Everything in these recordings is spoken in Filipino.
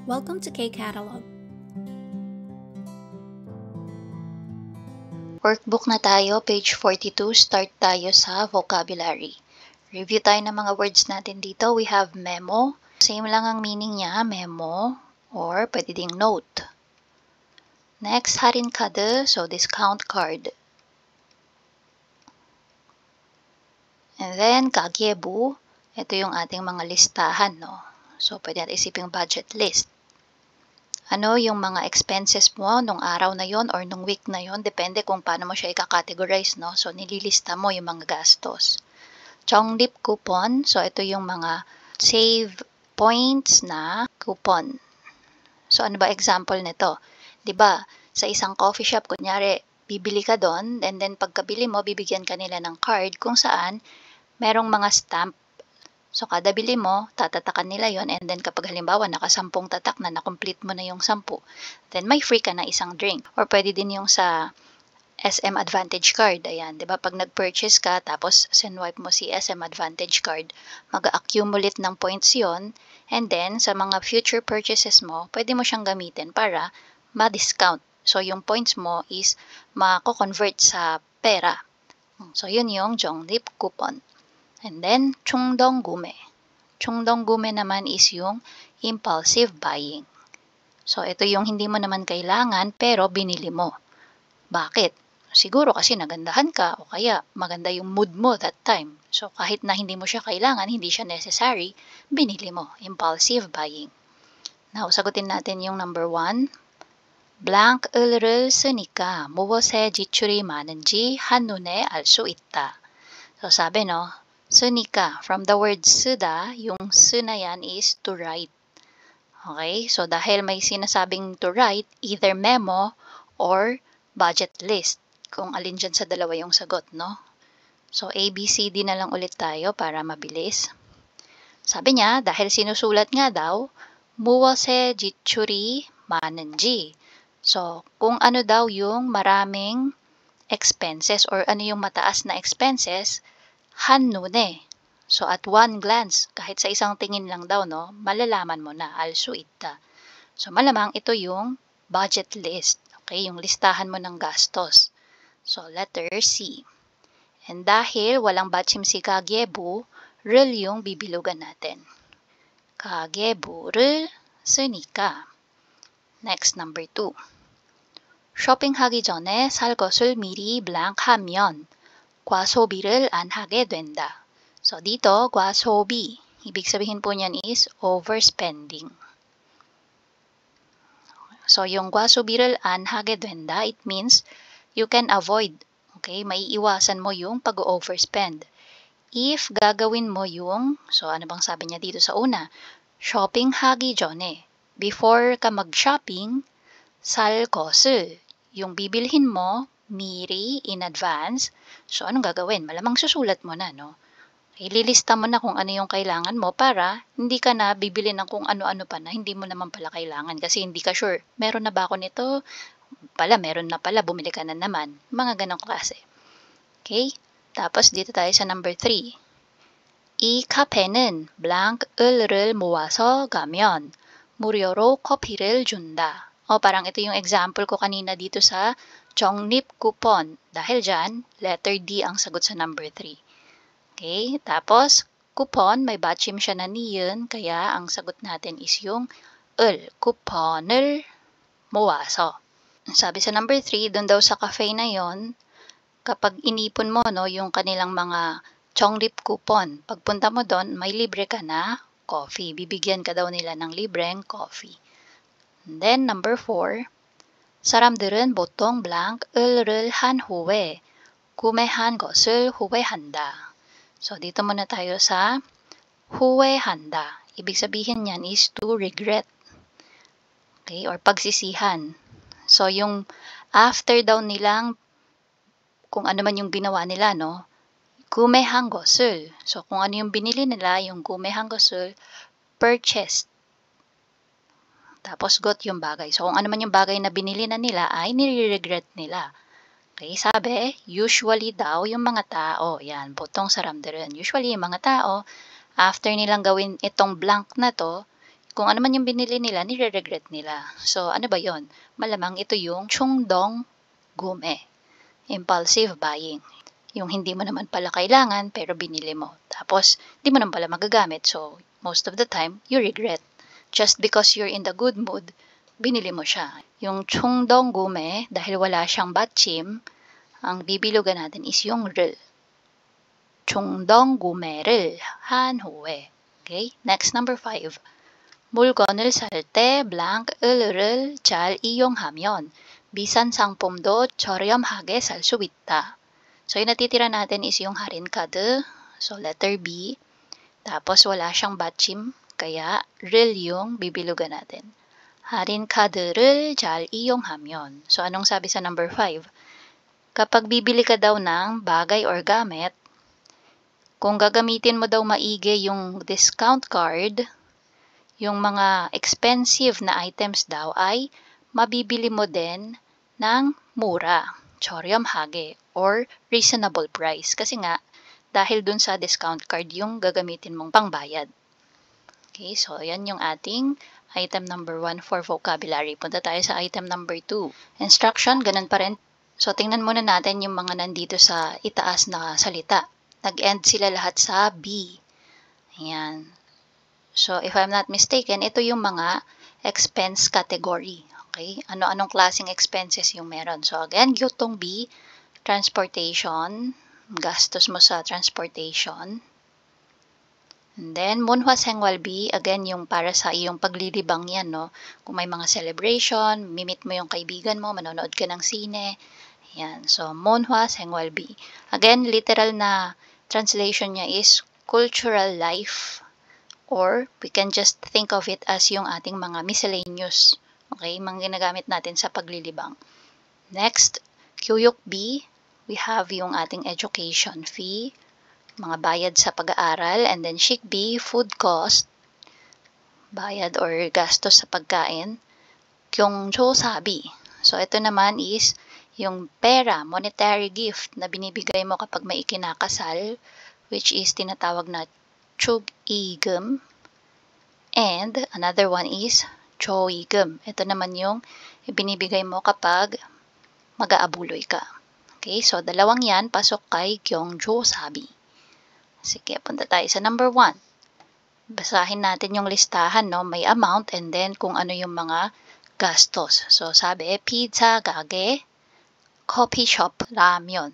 Welcome to K-Catalog. Workbook na tayo, page 42. Start tayo sa vocabulary. Review tayo ng mga words natin dito. We have memo. Same lang ang meaning niya, memo, or pwede ding note. Next, 할인 카드, so discount card. And then, 가계부, ito yung ating mga listahan, no? So, pwede natin isipin budget list. Ano yung mga expenses mo nung araw na yon or nung week na yon, depende kung paano mo siya i-categorize, no? So, nililista mo yung mga gastos. Chonglip coupon, so ito yung mga save points na coupon. So, ano ba example nito? 'Di ba, sa isang coffee shop, kunyari, bibili ka doon, and then pagkabili mo, bibigyan ka nila ng card kung saan merong mga stamp. So, kada bili mo, tatatakan nila yon, and then kapag halimbawa naka-10 tatak na, na-complete mo na yung 10, then may free ka na isang drink. Or pwede din yung sa SM Advantage card. Ayan, 'di ba? Pag nag-purchase ka tapos sinwipe mo si SM Advantage card, mag-accumulate ng points 'yon, and then sa mga future purchases mo, pwede mo siyang gamitin para ma-discount. So yung points mo is mako-convert sa pera. So yun yung Jonglip coupon. And then 충동구매. 충동구매 naman is yung impulsive buying. So ito yung hindi mo naman kailangan pero binili mo. Bakit? Siguro kasi nagandahan ka o kaya maganda yung mood mo that time. So kahit na hindi mo siya kailangan, hindi siya necessary, binili mo. Impulsive buying. Now, sagutin natin yung number 1. Blank 을을 쓰니까 무엇에 지출이 많은지 한눈에 알 수 있다. So sabi no, 쓰니까, from the word 쓰다, yung 쓰 na yan is to write. Okay? So dahil may sinasabing to write, either memo or budget list. Kung alin dyan sa dalawa yung sagot, no? So, A, B, C, D na lang ulit tayo para mabilis. Sabi niya, dahil sinusulat nga daw, 무엇에 지출이 많은지. So, kung ano daw yung maraming expenses or ano yung mataas na expenses, 한눈에. So, at one glance, kahit sa isang tingin lang daw, no, malalaman mo na, 알 수 있다. So, malamang ito yung budget list. Okay, yung listahan mo ng gastos. So, letter C. And dahil walang batchim si 가계부, 를 yung bibilugan natin. 가계부를 쓰니까. Next, number 2. 쇼핑하기 전에 살 것을 미리 blank 하면 과소비를 안 하게 된다. So, dito, 과소비. Ibig sabihin po niyan is overspending. So, yung 과소비를 안 하게 된다, it means you can avoid, okay? Maiiwasan mo yung pag-overspend. If gagawin mo yung, so ano bang sabi niya dito sa una? Shopping 하기 전에. Before ka mag-shopping, 살 것을. Yung bibilhin mo, 미리, in advance. So, anong gagawin? Malamang susulat mo na, no? Ililista mo na kung ano yung kailangan mo para hindi ka na bibili ng kung ano-ano pa na hindi mo naman pala kailangan kasi hindi ka sure. Meron na ba ako nito? Meron na pala, bumili ka na naman. Mga ganong klase. Okay? Tapos dito tayo sa number 3. 이 카페는 blank 을을 모아서 가면 무료로 커피를 준다. O parang ito yung example ko kanina dito sa Jonglip coupon. Dahil dyan, letter D ang sagot sa number 3. Okay? Tapos, coupon, may batchim siya na niyon, kaya ang sagot natin is yung 을, 쿠폰을 모아서. Sabi sa number 3, doon daw sa cafe na yon, kapag inipon mo no, yung kanilang mga Jonglip coupon, pagpunta mo doon, may libre ka na coffee. Bibigyan ka daw nila ng libreng coffee. And then, number 4, 사람들은 보통 blank 을을 한 후에 구매한 것을 후회한다. So, dito muna tayo sa 후회한다. Ibig sabihin niyan is to regret. Okay? Or pagsisihan. So, yung after daw nilang kung ano man yung ginawa nila, no? 구매한 것을. So, kung ano yung binili nila, yung 구매한 것을 purchased. Tapos, got yung bagay. So, kung ano man yung bagay na binili na nila, ay nire-regret nila. Okay, sabi, usually daw yung mga tao, yan, botong saramdaran. Usually yung mga tao, after nilang gawin itong blank na to, kung ano man yung binili nila, nire-regret nila. So, ano ba yon? Malamang ito yung 충동 구매, impulsive buying. Yung hindi mo naman pala kailangan, pero binili mo. Tapos, di mo naman pala magagamit. So, most of the time, you regret. Just because you're in the good mood, binili mo siya. Yung 충동 구매, dahil wala siyang 받침, ang bibilugan natin is yung 를. 충동 구매를 한 후에. Okay? Next, number 5. 물건을 살 때 blank을 잘 이용하면 비싼 상품도 저렴하게 살 수 있다. So, yung natitira natin is yung 할인 카드. So, letter B. Tapos, wala siyang 받침. Kaya, 를 yung bibilugan natin. 할인 카드를 잘 이용하면. So, anong sabi sa number 5? Kapag bibili ka daw ng bagay or gamit, kung gagamitin mo daw maigi yung discount card, yung mga expensive na items daw ay mabibili mo din ng mura, 저렴하게, or reasonable price. Kasi nga, dahil dun sa discount card yung gagamitin mong pangbayad. Okay, so yan yung ating item number 1 for vocabulary. Punta tayo sa item number 2. Instruction, ganun pa rin. So, tingnan muna natin yung mga nandito sa itaas na salita. Nag-end sila lahat sa B. Ayan. So, if I'm not mistaken, ito yung mga expense category. Okay? Ano-anong klaseng expenses yung meron. So, again, gyutong B, transportation, gastos mo sa transportation. And then, 문화 생활 B, again, yung para sa iyong paglilibang yan, no? Kung may mga celebration, mimit mo yung kaibigan mo, manonood ka ng sine. Yan. So, 문화 생활 B. Again, literal na translation niya is cultural life, or we can just think of it as yung ating mga miscellaneous. Okay? Mga ginagamit natin sa paglilibang. Next, 교육 B, we have yung ating education fee, mga bayad sa pag-aaral, and then chic B, food cost, bayad or gastos sa pagkain. 경조사비, so ito naman is yung pera, monetary gift na binibigay mo kapag may ikinakasal, which is tinatawag na 축의금. And another one is 조의금. Ito naman yung ibinibigay mo kapag mag-aabuloy ka. Okay, so dalawang yan pasok kay 경조사비. Sige, punta tayo sa number 1. Basahin natin yung listahan, no? May amount and then kung ano yung mga gastos. So, sabi, pizza 가게, coffee shop, ramen.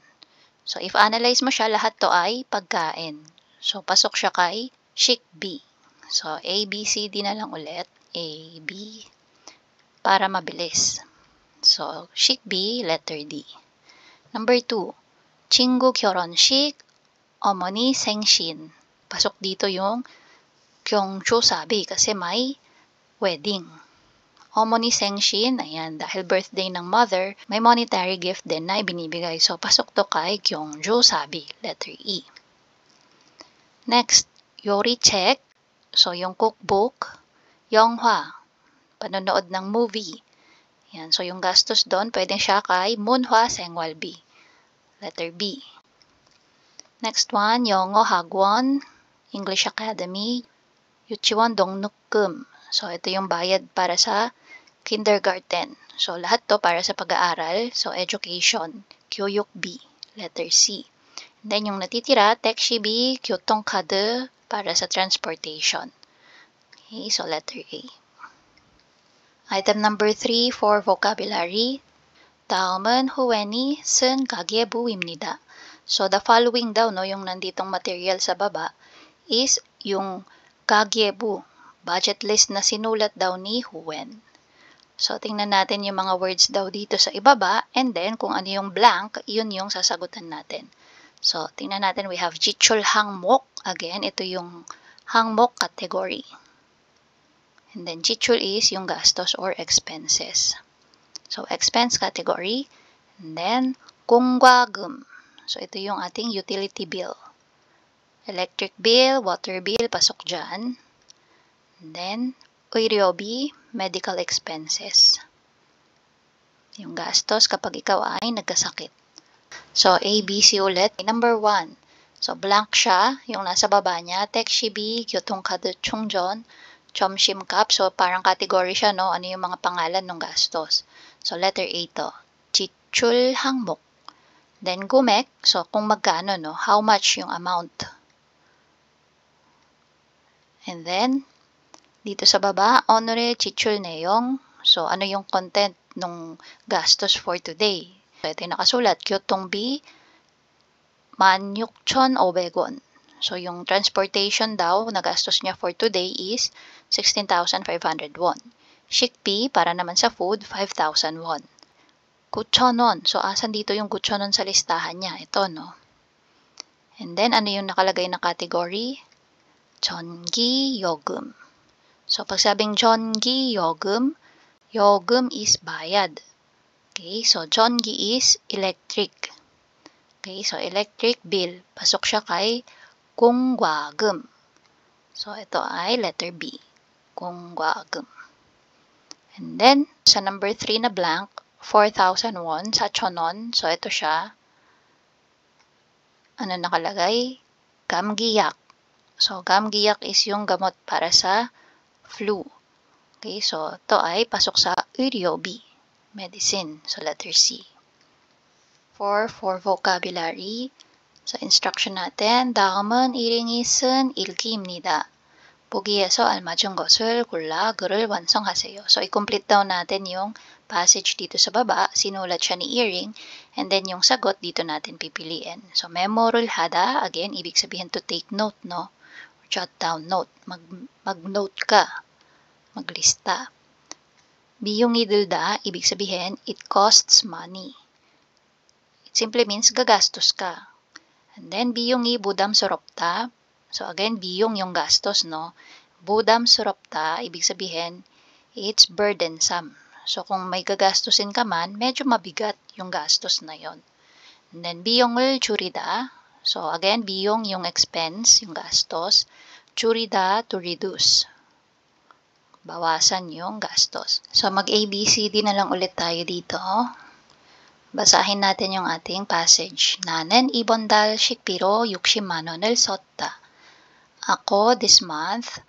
So, if analyze mo siya, lahat to ay pagkain. So, pasok siya kay chic B. So, A, B, C, D na lang ulit. A, B, para mabilis. So, chic B, letter D. Number 2, 친구 결혼식, 어머니 생신. Pasok dito yung 경조사비 kasi may wedding. 어머니 생신, ayan, dahil birthday ng mother, may monetary gift din na ibinibigay. So, pasok to kay 경조사비, letter E. Next, 요리책, so yung cookbook, 영화, panonood ng movie. Ayan, so yung gastos doon, pwede siya kay 문화 생활비, letter B. Next one, 영어 학원, English Academy, 유치원 등록금. So, ito yung bayad para sa kindergarten. So, lahat to para sa pag-aaral. So, education, 교육 B, letter C. And then, yung natitira, 택시 B, 교통카드, para sa transportation. Okay, so letter A. Item number 3 for vocabulary. 다음은 후엔이 쓴 가계부입니다. So, the following daw, no, yung nanditong material sa baba, is yung 가계부, budget list na sinulat daw ni Huen. So, tingnan natin yung mga words daw dito sa ibaba, and then, kung ano yung blank, yun yung sasagutan natin. So, tingnan natin, we have 지출 항목. Again, ito yung 항목 category. And then, 지출 is yung gastos or expenses. So, expense category. And then, 공과금. So, ito yung ating utility bill. Electric bill, water bill, pasok dyan. And then, 의료비, medical expenses. Yung gastos kapag ikaw ay nagkasakit. So, A, B, C ulit. Number 1. So, blank siya. Yung nasa baba niya, 택시비, 교통카드 충전, Chomshim cup. So, parang category siya, no? Ano yung mga pangalan ng gastos. So, letter A to. Chichul hangmok. Then, gumek. So, kung magkano, no? How much yung amount. And then, dito sa baba, onore chichul neyong. So, ano yung content ng gastos for today? So, ito yung nakasulat. 교통비 16,500원. So, yung transportation daw na gastos niya for today is 16,500 won. Shikpi, para naman sa food, 5,000 won. 9,000won. So, asan dito yung 9,000won sa listahan niya? Ito, no? And then, ano yung nakalagay na category? 전기 요금. So, pag sabing 전기 요금, 요금 is bayad. Okay, so 전기 is electric. Okay, so electric bill. Pasok siya kay 공과금. So, ito ay letter B. 공과금. And then, sa number 3 na blank, 4,000 won sa chonon. So, ito siya. Ano nakalagay? 감기약. So, 감기약 is yung gamot para sa flu. Okay, so ito ay pasok sa 의료비, medicine. So, letter C. For vocabulary, sa instruction natin, 다음은 일행이 쓴 읽기입니다. 보기에서 알맞은 것을 골라 글을 완성하세요. So, i-complete daw natin yung passage dito sa baba. Sinulat siya ni Earing. And then, yung sagot dito natin pipiliin. So, memo를 하다, again, ibig sabihin to take note, no? Jot down note. Mag-note ka. Maglista. 비용이 들다, ibig sabihin, it costs money. It simply means gagastos ka. And then, 비용이 부담스럽다. So, again, biyong yung gastos, no? 부담스럽다, ibig sabihin, it's burdensome. So, kung may gagastusin ka man, medyo mabigat yung gastos na yon. And then, 비용을 줄이다. So, again, biyong yung expense, yung gastos. 줄이다, to reduce. Bawasan yung gastos. So, mag-ABCD na lang ulit tayo dito. Basahin natin yung ating passage. 나는 이번 달 식비로 60만 원을 썼다. Ako, this month,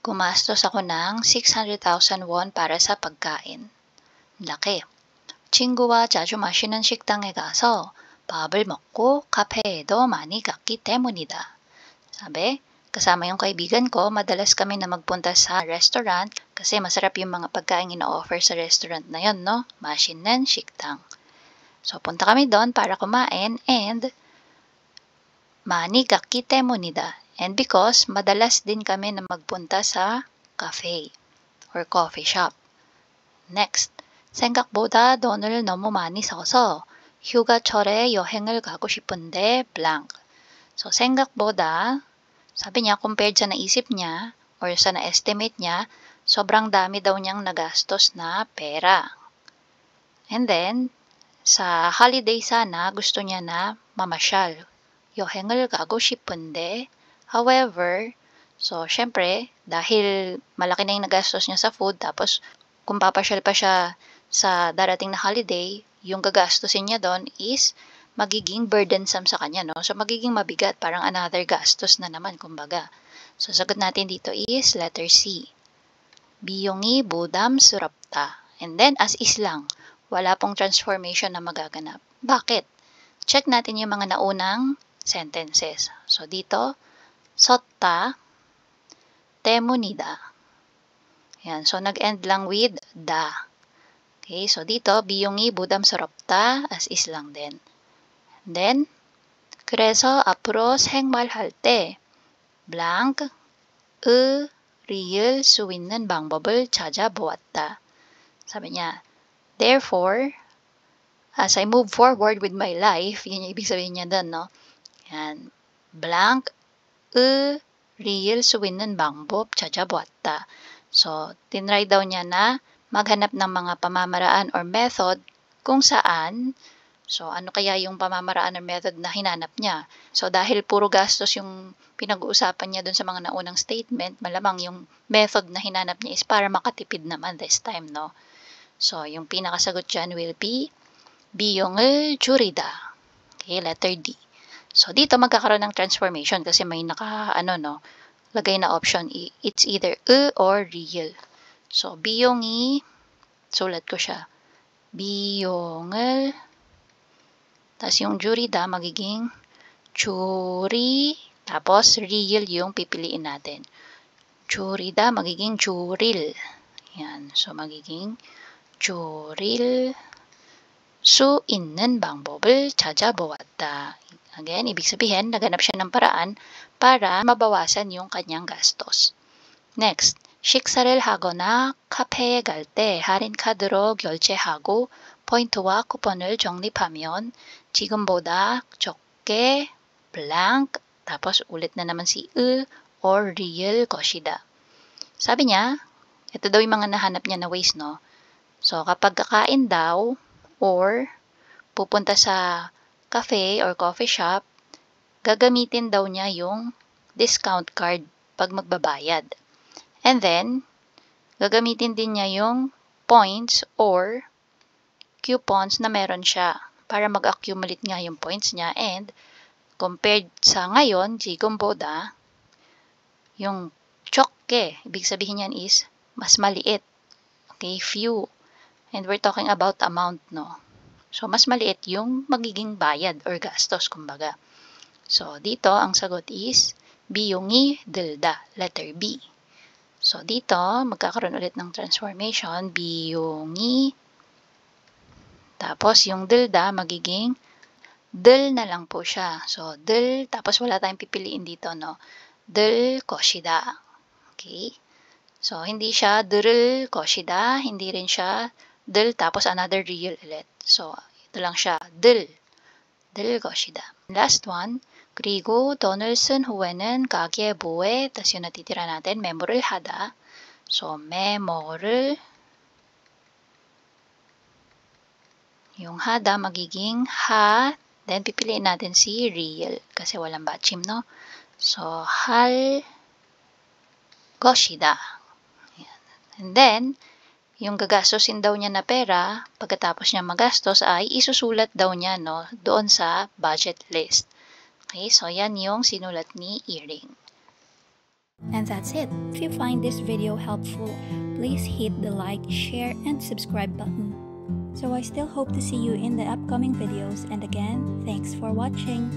gumastos ako ng 600,000 won para sa pagkain. Laki. 친구와 자주 마시는 식당에 가서 밥을 먹고 카페에도 많이 갔기 때문이다. Sabi, kasama yung kaibigan ko, madalas kami na magpunta sa restaurant kasi masarap yung mga pagkain ina-offer sa restaurant na yon, no? 맛있는 식당. So, punta kami doon para kumain and 많이 갔기 때문이다. And because madalas din kami na magpunta sa cafe or coffee shop. Next, 생각보다 돈을 너무 많이 써서 휴가철에 여행을 가고 싶은데 blank. So, 생각보다, sabi niya, compared sa naisip niya or sa na-estimate niya, sobrang dami daw niyang nagastos na pera. And then, sa holiday sana, gusto niya na mamasyal. 여행을 가고 싶은데, however, so, syempre, dahil malaki na yung nagastos niya sa food, tapos kung papasyal pa siya sa darating na holiday, yung gagastusin niya doon is magiging burdensome sa kanya, no? So, magiging mabigat, parang another gastos na naman, kumbaga. So, sagot natin dito is letter C. 비용이 부담스럽다. And then, as is lang. Wala pong transformation na magaganap. Bakit? Check natin yung mga naunang sentences. So, dito, 썼다, 때문이다. Yan. So, nag-end lang with da. Okay, so dito, 비용이 부담스럽다, as is lang din. Then, 그래서 앞으로 생활할 때 blank, 의리일 수 있는 방법을 찾아보았다. 사bi niya, therefore, as I move forward with my life, yun yung ibig sabihin niya doon, no? Yan, blank, 의리일 수 있는 방법 찾아보았다. So, tinry daw niya na maghanap ng mga pamamaraan or method kung saan, so ano kaya yung pamamaraan or method na hinanap niya. So dahil puro gastos yung pinag-uusapan niya dun sa mga naunang statement, malamang yung method na hinanap niya is para makatipid naman this time, no? So yung pinakasagot dyan will be 비용을 줄이다. Okay, letter D. So dito magkakaroon ng transformation kasi may lagay na option. It's either or real. So, biyongi, sulat ko siya. Biyong을, tapos yung jurida magiging juri, tapos real yung pipiliin natin. Jurida magiging juril. Yan. So, magiging juril 수 있는 방법을 찾아보았다. Again, ibig sabihin, naganap siya ng paraan para mabawasan yung kanyang gastos. Next, 식사를 하거나 카페에 갈 때 할인 카드로 결제하고 포인트와 쿠폰을 적립하면 지금보다 적게 blank, tapos ulit na naman si or real 것이다. Sabi niya, ito daw yung mga nahanap niya na ways, no? So, kapag kakain daw or pupunta sa cafe or coffee shop, gagamitin daw niya yung discount card pag magbabayad. And then, gagamitin din niya yung points or coupons na meron siya para mag-accumulate nga yung points niya. And compared sa ngayon, 지금보다, yung 적게, ibig sabihin yan is mas maliit. Okay, few. And we're talking about amount, no? So, mas maliit yung magiging bayad or gastos, kumbaga. So, dito, ang sagot is biyongi 들다, letter B. So, dito, magkakaroon ulit ng transformation. Biyongi. Tapos, yung 들다 magiging 들 na lang po siya. So, 들, tapos wala tayong pipiliin dito, no? 들 것이다. Okay? So, hindi siya 들을 것이다. Hindi rin siya 들, tapos another real ulit. So, ito lang siya. 들 것이다. Last one. 그리고 돈을 쓴 후에는 가계부에, tas yung natitira natin, 메모를 하다. So, 메모를, yung hada magiging ha, then pipiliin natin si real kasi walang batchim, no? So, 할 것이다. And then, yung gagastosin daw niya na pera, pagkatapos niya magastos ay isusulat daw niya, no, doon sa budget list. Okay, so yan yung sinulat ni Earring. And that's it. If you find this video helpful, please hit the like, share, and subscribe button. So I still hope to see you in the upcoming videos, and again, thanks for watching.